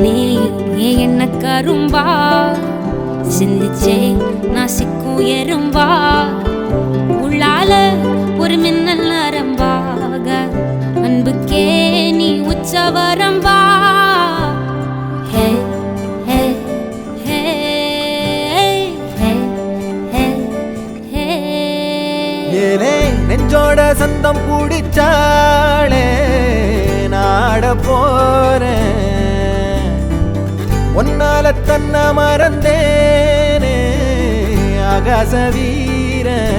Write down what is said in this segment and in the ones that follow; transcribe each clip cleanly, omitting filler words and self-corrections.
நீ என்ன கரும்பா சிந்திச்சே நாசிக்கும் எறும்பா உள்ளால ஒரு மின்னல் நரம்பாக அன்புக்கே நீ உச்சவரம்பா ஹே ஹே ஹே ஹே ஹே ஹே ஏலே நெஞ்சோட சந்தம் பிடிச்சாளே நாட போறேன் ஒன்னால தன்ன மறந்தேனே ஆகாச வீரன்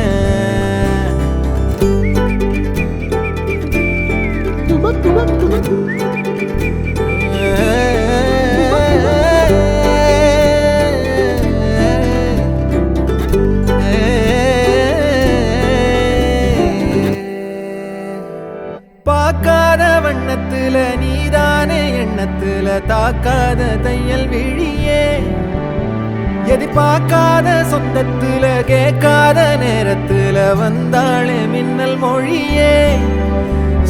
பார்க்காத வண்ணத்துல நீதானே எண்ணத்துல தாக்காத தையல் விழியே எதிர்பார்க்காத சொந்தத்துல கேட்காத நேரத்துல வந்தாளே மின்னல் மொழியே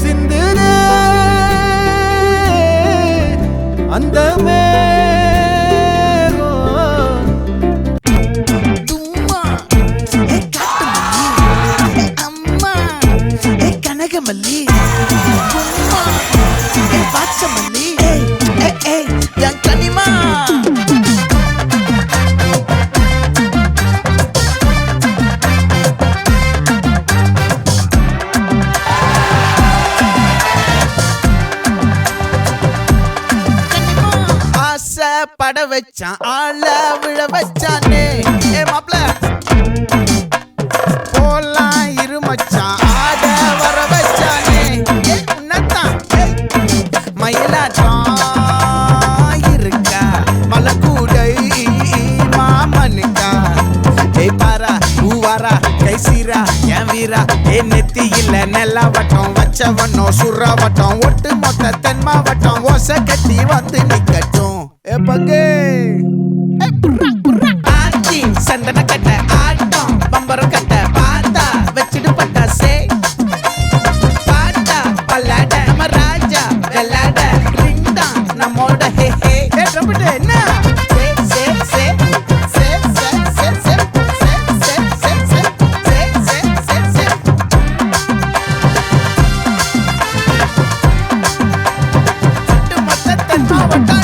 சிந்துதே அந்த கனகமல்லி வாச்சமல்லி என் கனிமா ஆசை பட வச்சான் ஆள விழ வச்சானே ஏ மாப்ள போலாம் இருமச்சான் ஆட வர வச்சானே உன்னத்தான் மயிலாட்டம் இருக்கா மலக்கூடை மாமனுக்கா ஏய் பாரா பூவாரா கைசீரா என் வீரா ஏ நெத்தி இல்ல நெல்லா வட்டம் வச்சவனோ சுறா வட்டம் ஒட்டு மொத்த தென் மாவட்டம் ஓசை கட்டி வந்து நிக்கட்டும் ஏ பங்கே ஆச்சி சந்தன கட்ட ஆட்டம் பம்பரம் கட்ட பாத்தா வச்சிடு பட்டாசே பாட்டா பல்லாட நம்ம ராஜா வெள்ளாட ரிங் தான் நம்மோட ஹே ஹே ட்ரம்பட் என்ன சே சே சே சே சே சே சே சே சே சே சே சே சே சட்டு மொத்த தென் மாவட்டம்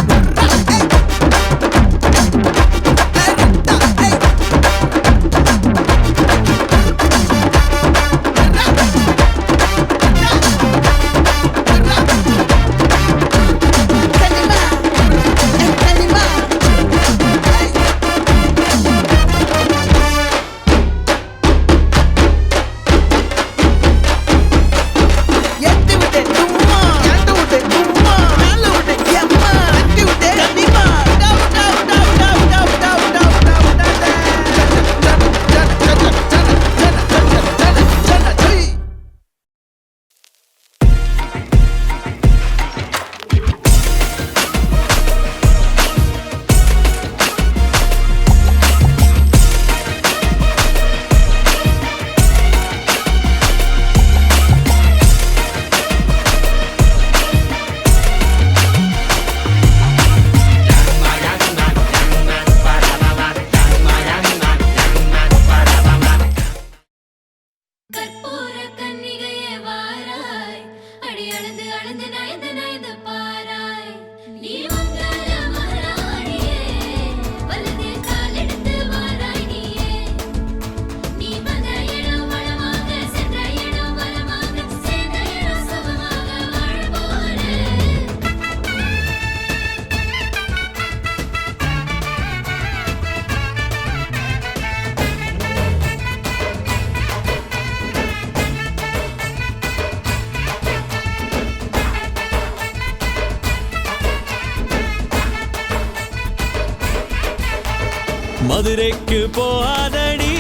மதுரைக்கு போகாதடி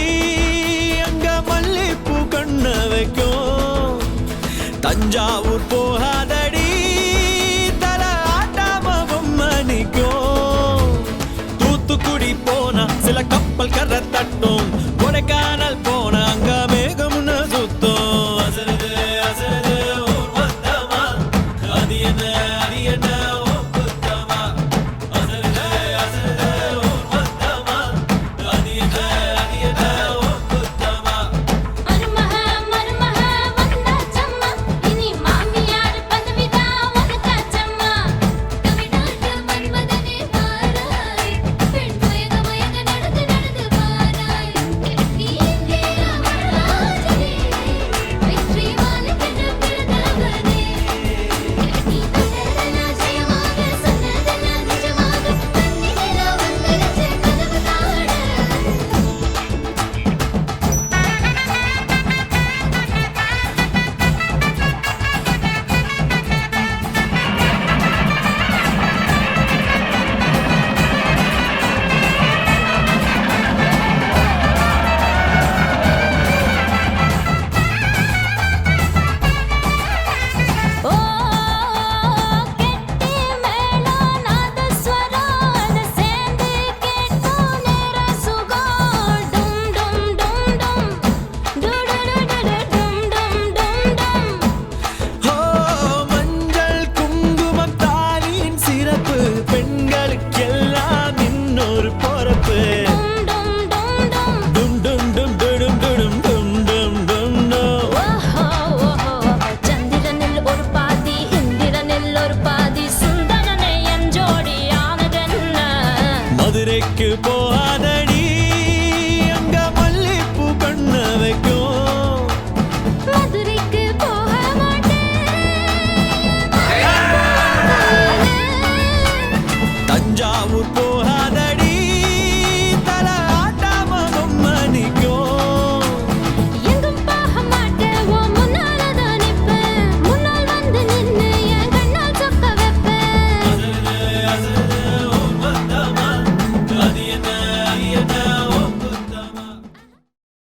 அங்க மல்லிப்பூ கண்ண வைக்கும் தஞ்சாவூர் போகாதடி தல ஆட்டாம மணிக்கும் தூத்துக்குடி போனா சில கப்பல் கரை